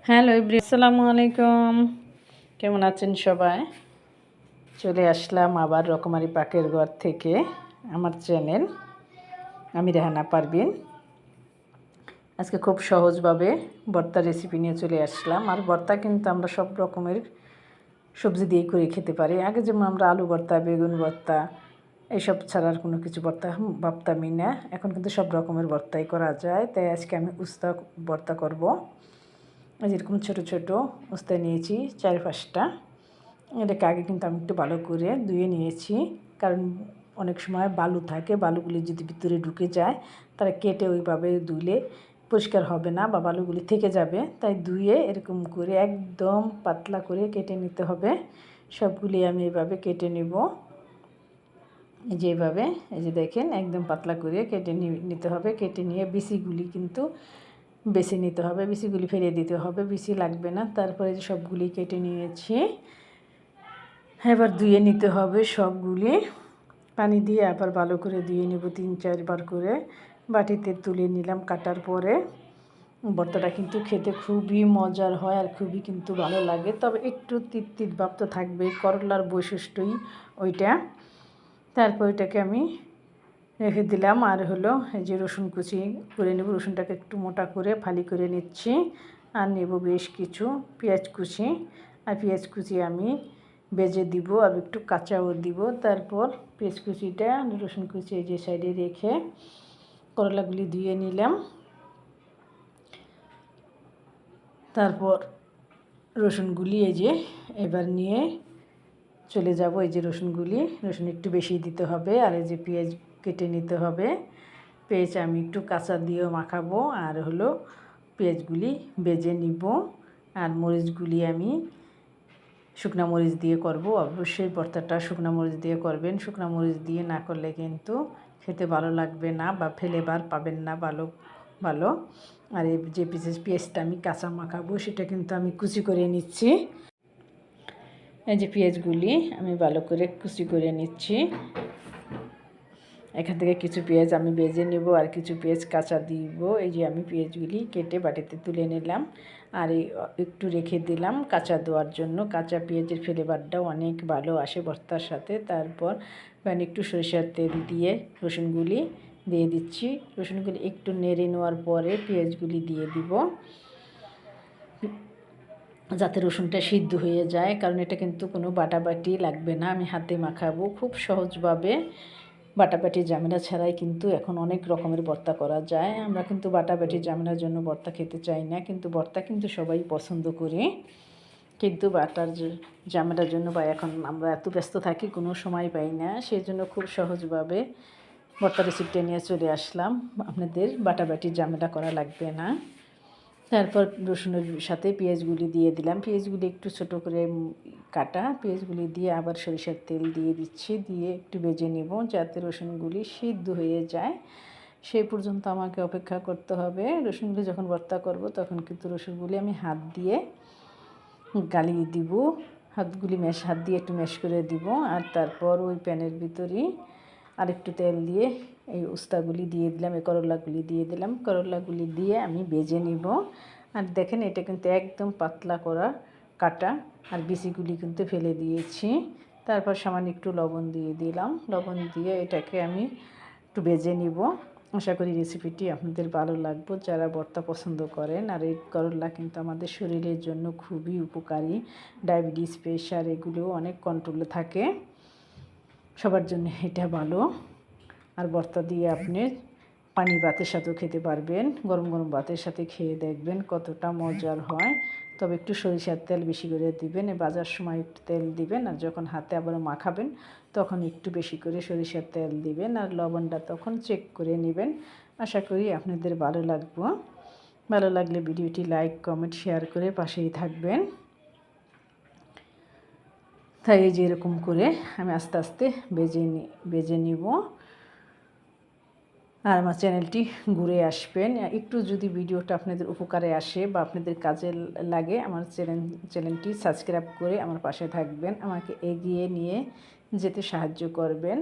Hello আসসালামু আলাইকুম। কেমন আছেন সবাই? চলে আসলাম আবার রকমারি পাকের ঘর থেকে আমার চ্যানেল। আমি রেহানা পারভিন। আজকে খুব সহজভাবে ভর্তা রেসিপি নিয়ে চলে আসলাম। আর ভর্তা কিন্তু আমরা সব রকমের সবজি দিয়ে করে খেতে পারি। আগে যেমন আমরা আলু ভর্তা, বেগুন ভর্তা এইসব ছাড়া আর কোনো কিছু ভর্তা ভাবতামই না। এখন কিন্তু সব রকমের ভর্তাই করা যায়। তাই আজকে আমি উস্তা ভর্তা করব। যেরকম ছোট ছোট উস্তা নিয়েছি 4-5টা। এটাকে আগে কিন্তু আমি একটু ভালো করে ধুয়ে নিয়েছি, কারণ অনেক সময় বালু থাকে, বালুগুলি যদি ভিতরে ঢুকে যায় তারা কেটে ওইভাবে ধুলে পরিষ্কার হবে না বা বালুগুলি থেকে যাবে। তাই ধুয়ে এরকম করে একদম পাতলা করে কেটে নিতে হবে। সবগুলি আমি এভাবে কেটে নেব। এই যে এভাবে, এই যে দেখেন একদম পাতলা করে কেটে নিতে হবে। কেটে নিয়ে বিচিগুলি কিন্তু বেছে নিতে হবে, বিচিগুলি ফেলে দিতে হবে, বিচি লাগবে না। তারপরে যে সবগুলি কেটে নিয়েছি, এবার ধুয়ে নিতে হবে সবগুলি। পানি দিয়ে আবার ভালো করে ধুয়ে নেব 3-4 বার করে। বাটিতে তুলে নিলাম কাটার পরে। ভর্তাটা কিন্তু খেতে খুবই মজার হয় আর খুবই কিন্তু ভালো লাগে, তবে একটু তিত ভাব তো থাকবে, করলার বৈশিষ্ট্যই ওইটা। তারপর এটাকে আমি রেখে দিলাম। আর হলো এই যে রসুন কুচি করে নেব, রসুনটাকে একটু মোটা করে ফালি করে নিচ্ছি। আর নেব বেশ কিছু পেঁয়াজ কুচি, আর পেঁয়াজ কুচি আমি ভেজে দিব আর একটু কাঁচাও দিব। তারপর পেঁয়াজ কুচিটা রসুন কুচি এই যে সাইডে রেখে করলাগুলি ধুয়ে নিলাম। তারপর রসুনগুলি এই যে এবার নিয়ে চলে যাব। এই যে রসুন একটু বেশি দিতে হবে। আর এই যে পেঁয়াজ কেটে নিতে হবে। পেঁয়াজ আমি একটু কাঁচা দিয়েও মাখাবো। আর হলো পেঁয়াজগুলি ভেজে নিব। আর মরিচগুলি আমি শুকনা মরিচ দিয়ে করব। অবশ্যই ভর্তাটা শুকনা মরিচ দিয়ে করবেন। শুকনা মরিচ দিয়ে না করলে কিন্তু খেতে ভালো লাগবে না বা ফ্লেভার পাবেন না ভালো ভালো। আর এই যে পেঁয়াজটা আমি কাঁচা মাখাবো সেটা কিন্তু আমি কুচি করে নিচ্ছি। এই যে পেঁয়াজগুলি আমি ভালো করে কুচি করে নিচ্ছি। এখান থেকে কিছু পেঁয়াজ আমি ভেজে নেব আর কিছু পেঁয়াজ কাঁচা দিব। এই যে আমি পেঁয়াজগুলি কেটে বাটিতে তুলে নিলাম আর একটু রেখে দিলাম কাঁচা দেওয়ার জন্য। কাঁচা পেঁয়াজের ফ্লেভারটাও অনেক ভালো আসে ভর্তার সাথে। তারপর একটু সরিষার তেল দিয়ে রসুনগুলি দিয়ে দিচ্ছি। রসুনগুলি একটু নেড়ে নেওয়ার পরে পেঁয়াজগুলি দিয়ে দিব, যাতে রসুনটা সিদ্ধ হয়ে যায়। কারণ এটা কিন্তু কোনো বাটাবাটি লাগবে না, আমি হাতে মাখাবো খুব সহজভাবে। বাটাবাটি ঝামেলা ছাড়াই কিন্তু এখন অনেক রকমের ভর্তা করা যায়। আমরা কিন্তু বাটাবাটি ঝামেলার জন্য ভর্তা খেতে চাই না, কিন্তু ভর্তা কিন্তু সবাই পছন্দ করি। কিন্তু বাটার ঝামেলার জন্য বা এখন আমরা এত ব্যস্ত থাকি কোনো সময় পাই না, সেই জন্য খুব সহজভাবে ভর্তা রেসিপিটা নিয়ে চলে আসলাম। আপনাদের বাটাবাটি ঝামেলা করা লাগবে না। তারপর রসুনের সাথে পেঁয়াজগুলি দিয়ে দিলাম। পেঁয়াজগুলি একটু ছোটো করে কাটা পেঁয়াজগুলি দিয়ে আবার সরিষার তেল দিয়ে দিচ্ছি, দিয়ে একটু ভেজে নেব যাতে রসুনগুলি সিদ্ধ হয়ে যায়। সেই পর্যন্ত আমাকে অপেক্ষা করতে হবে। রসুনগুলি যখন ভর্তা করব তখন কিন্তু রসুনগুলি আমি হাত দিয়ে গালিয়ে দিব, হাত দিয়ে একটু ম্যাশ করে দিব। আর তারপর ওই প্যানের ভিতরেই আর একটু তেল দিয়ে এই উস্তাগুলি দিয়ে দিলাম, এই করলাগুলি দিয়ে দিলাম। করলাগুলি দিয়ে আমি ভেজে নিব। আর দেখেন এটা কিন্তু একদম পাতলা করা কাটা, আর বিচিগুলি কিন্তু ফেলে দিয়েছি। তারপর সামান্য একটু লবণ দিয়ে দিলাম। লবণ দিয়ে এটাকে আমি একটু ভেজে নিব। আশা করি রেসিপিটি আপনাদের ভালো লাগবে যারা ভর্তা পছন্দ করেন। আর এই করলা কিন্তু আমাদের শরীরের জন্য খুবই উপকারী। ডায়াবেটিস, প্রেশার এগুলোও অনেক কন্ট্রোলে থাকে, সবার জন্য এটা ভালো। আর ভর্তা দিয়ে আপনি পানি ভাতের সাথেও খেতে পারবেন, গরম গরম ভাতের সাথে খেয়ে দেখবেন কতটা মজার হয়। তবে একটু সরিষার তেল বেশি করে দিবেন, ভাজার সময় একটু তেল দিবেন, আর যখন হাতে আবার মাখাবেন তখন একটু বেশি করে সরিষার তেল দিবেন। আর লবণটা তখন চেক করে নেবেন। আশা করি আপনাদের ভালো লাগবে। ভালো লাগলে ভিডিওটি লাইক, কমেন্ট, শেয়ার করে পাশেই থাকবেন। তাই এই যে এরকম করে আমি আস্তে আস্তে ভেজে নিব। আর আমার চ্যানেলটি ঘুরে আসবেন। একটু যদি ভিডিওটা আপনাদের উপকারে আসে বা আপনাদের কাজে লাগে, আমার চ্যানেলটি সাবস্ক্রাইব করে আমার পাশে থাকবেন, আমাকে এগিয়ে নিয়ে যেতে সাহায্য করবেন।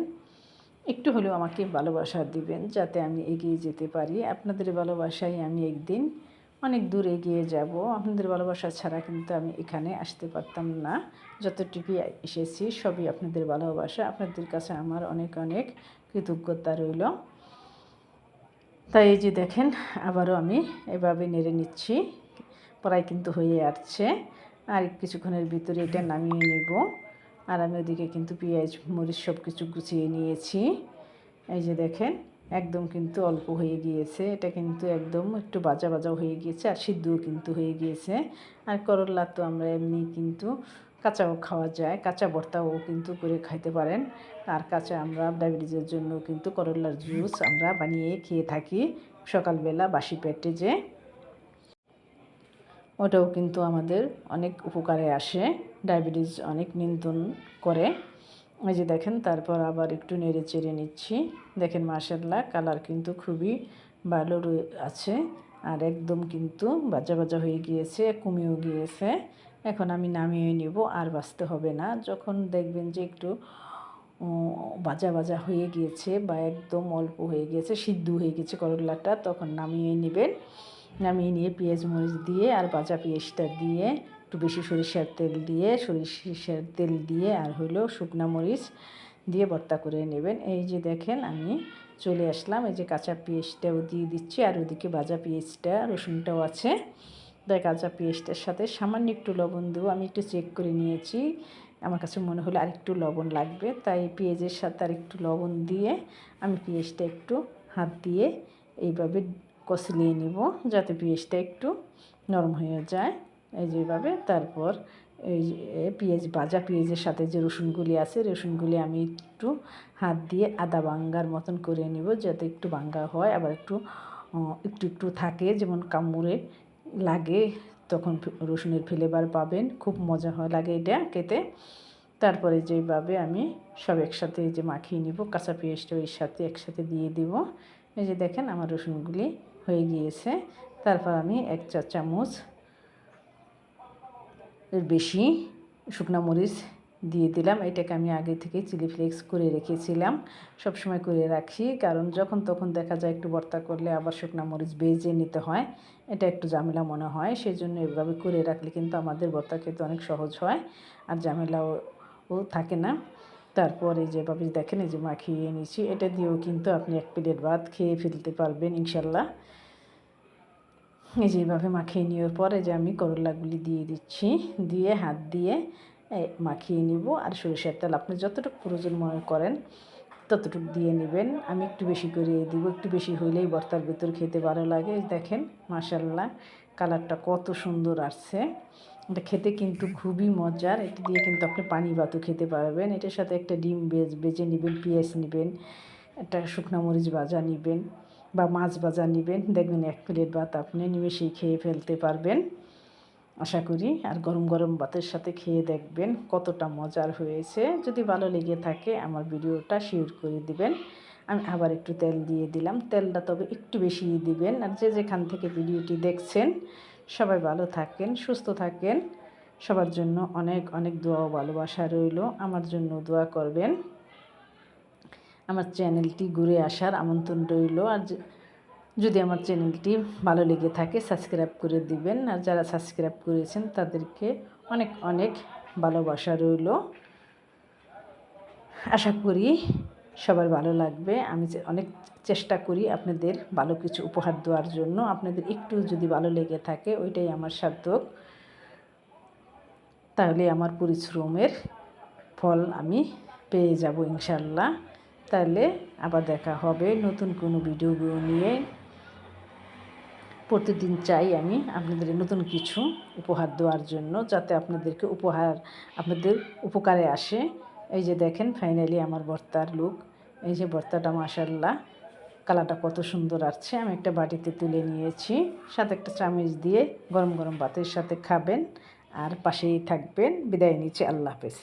একটু হলেও আমাকে ভালোবাসা দিবেন যাতে আমি এগিয়ে যেতে পারি। আপনাদের ভালোবাসায় আমি একদিন অনেক দূর এগিয়ে যাব। আপনাদের ভালোবাসা ছাড়া কিন্তু আমি এখানে আসতে পারতাম না। যতটুকু এসেছি সবই আপনাদের ভালোবাসা। আপনাদের কাছে আমার অনেক অনেক কৃতজ্ঞতা রইল। তাই এই যে দেখেন আবারও আমি এভাবে নেড়ে নিচ্ছি। প্রায় কিন্তু হয়ে আসছে। আর কিছুক্ষণের ভিতরে এটা নামিয়ে নিব। আর আমি ওদিকে কিন্তু পেঁয়াজ মরিচ সব কিছু গুছিয়ে নিয়েছি। এই যে দেখেন একদম কিন্তু অল্প হয়ে গিয়েছে। এটা কিন্তু একদম একটু ভাজা ভাজাও হয়ে গিয়েছে আর সিদ্ধও কিন্তু হয়ে গিয়েছে। আর করলা তো আমরা এমনি কিন্তু কাঁচাও খাওয়া যায়, কাঁচা ভর্তাও কিন্তু করে খাইতে পারেন। আর কাঁচা আমরা ডায়াবেটিসের জন্য কিন্তু করলার জুস আমরা বানিয়ে খেয়ে থাকি সকালবেলা বাসি পেটে, যে ওটাও কিন্তু আমাদের অনেক উপকারে আসে, ডায়াবেটিস অনেক নিয়ন্ত্রণ করে। এই যে দেখেন তারপর আবার একটু নেড়ে চেড়ে নিচ্ছি। দেখেন মাশাআল্লাহ কালার কিন্তু খুবই ভালো আছে আর একদম কিন্তু ভাজা ভাজা হয়ে গিয়েছে, কমেও গিয়েছে। এখন আমি নামিয়ে নিব, আর ভাজতে হবে না। যখন দেখবেন যে একটু ভাজা ভাজা হয়ে গিয়েছে বা একদম অল্প হয়ে গিয়েছে, সিদ্ধ হয়ে গেছে করলাটা, তখন নামিয়ে নেবেন। নামিয়ে নিয়ে পেঁয়াজ মরিচ দিয়ে আর ভাজা পেঁয়াজটা দিয়ে একটু বেশি সরিষার তেল দিয়ে আর হলো শুকনা মরিচ দিয়ে ভর্তা করে নেবেন। এই যে দেখেন আমি চলে আসলাম, এই যে কাঁচা পেঁয়াজটাও দিয়ে দিচ্ছি আর ওদিকে ভাজা পেঁয়াজটা রসুনটাও আছে। তাই কাঁচা পেঁয়াজটার সাথে সামান্য একটু লবণ দেবো। আমি একটু চেক করে নিয়েছি, আমার কাছে মনে হলো আরেকটু লবণ লাগবে, তাই পেঁয়াজের সাথে আরেকটু লবণ দিয়ে আমি পেঁয়াজটা একটু হাত দিয়ে এইভাবে কষলিয়ে নিব যাতে পেঁয়াজটা একটু নরম হয়ে যায়। এই যেভাবে তারপর এই পেঁয়াজ ভাজা পেঁয়াজের সাথে যে রসুনগুলি আছে রসুনগুলি আমি একটু হাত দিয়ে আদা ভাঙ্গার মতন করে নিব, যাতে একটু ভাঙ্গা হয় আবার একটু একটু একটু থাকে, যেমন কামড়ে লাগে তখন রসুনের ফ্লেভার পাবেন, খুব মজা হয় লাগে এটা খেতে। তারপরে যেভাবে আমি সব একসাথে এই যে মাখিয়ে নিব, কাঁচা পেঁয়াজটা এর সাথে একসাথে দিয়ে দিব। এই যে দেখেন আমার রসুনগুলি হয়ে গিয়েছে। তারপর আমি 1 চা চামচ এর বেশি শুকনো মরিচ দিয়ে দিলাম। এটাকে আমি আগে থেকে চিলি ফ্লেক্স করে রেখেছিলাম, সবসময় করে রাখি, কারণ যখন তখন দেখা যায় একটু ভর্তা করলে আবার শুকনো মরিচ ভেজে নিতে হয়, এটা একটু ঝামেলা মনে হয়। সেই জন্য এভাবে করে রাখলে কিন্তু আমাদের ভর্তা খেতে অনেক সহজ হয় আর ঝামেলাও থাকে না। তারপরে যেভাবে দেখেন এই যে মাখিয়ে নিয়েছি, এটা দিয়েও কিন্তু আপনি 1 প্লেট ভাত খেয়ে ফেলতে পারবেন ইনশাল্লাহ। এই যেভাবে মাখিয়ে নেওয়ার পরে যে আমি করলাগুলি দিয়ে দিচ্ছি, দিয়ে হাত দিয়ে মাখিয়ে নিব। আর সরিষার তেল আপনি যতটুকু প্রয়োজন মনে করেন ততটুকু দিয়ে নেবেন। আমি একটু বেশি করে দিব, একটু বেশি হইলেই ভর্তার ভিতর খেতে ভালো লাগে। দেখেন মাশাআল্লাহ কালারটা কত সুন্দর আসছে, এটা খেতে কিন্তু খুবই মজার। এটা দিয়ে কিন্তু আপনি পানি ভাতও খেতে পারবেন। এটার সাথে একটা ডিম বেজে নেবেন, পেঁয়াজ নেবেন, একটা শুকনো মরিচ ভাজা নেবেন বা মাছ ভাজা নেবেন, দেখবেন 1 প্লেট ভাত আপনি নিমেষেই খেয়ে ফেলতে পারবেন আশা করি। আর গরম গরম ভাতের সাথে খেয়ে দেখবেন কতটা মজার হয়েছে। যদি ভালো লেগে থাকে আমার ভিডিওটা শেয়ার করে দিবেন। আমি আবার একটু তেল দিয়ে দিলাম, তেলটা তবে একটু বেশি দিবেন। আর যে যেখান থেকে ভিডিওটি দেখছেন সবাই ভালো থাকেন, সুস্থ থাকেন। সবার জন্য অনেক অনেক দোয়া ও ভালোবাসা রইল। আমার জন্য দোয়া করবেন। আমার চ্যানেলটি ঘুরে আসার আমন্ত্রণ রইল। আর যদি আমার চ্যানেলটি ভালো লেগে থাকে সাবস্ক্রাইব করে দিবেন। আর যারা সাবস্ক্রাইব করেছেন তাদেরকে অনেক অনেক ভালোবাসা রইল। আশা করি সবার ভালো লাগবে। আমি অনেক চেষ্টা করি আপনাদের ভালো কিছু উপহার দেওয়ার জন্য। আপনাদের একটু যদি ভালো লেগে থাকে ওইটাই আমার সার্থক, তাহলে আমার পরিশ্রমের ফল আমি পেয়ে যাব ইনশাল্লাহ। তাহলে আবার দেখা হবে নতুন কোনো ভিডিও নিয়ে। প্রতিদিন চাই আমি আপনাদের নতুন কিছু উপহার দেওয়ার জন্য, যাতে আপনাদেরকে আপনাদের উপকারে আসে। এই যে দেখেন ফাইনালি আমার ভর্তার লুক। এই যে ভর্তাটা মাশাআল্লাহ কালারটা কত সুন্দর আসছে। আমি একটা বাটিতে তুলে নিয়েছি, সাথে একটা চামচ দিয়ে গরম গরম ভাতের সাথে খাবেন আর পাশেই থাকবেন। বিদায় নিচ্ছি, আল্লাহ হাফেজ।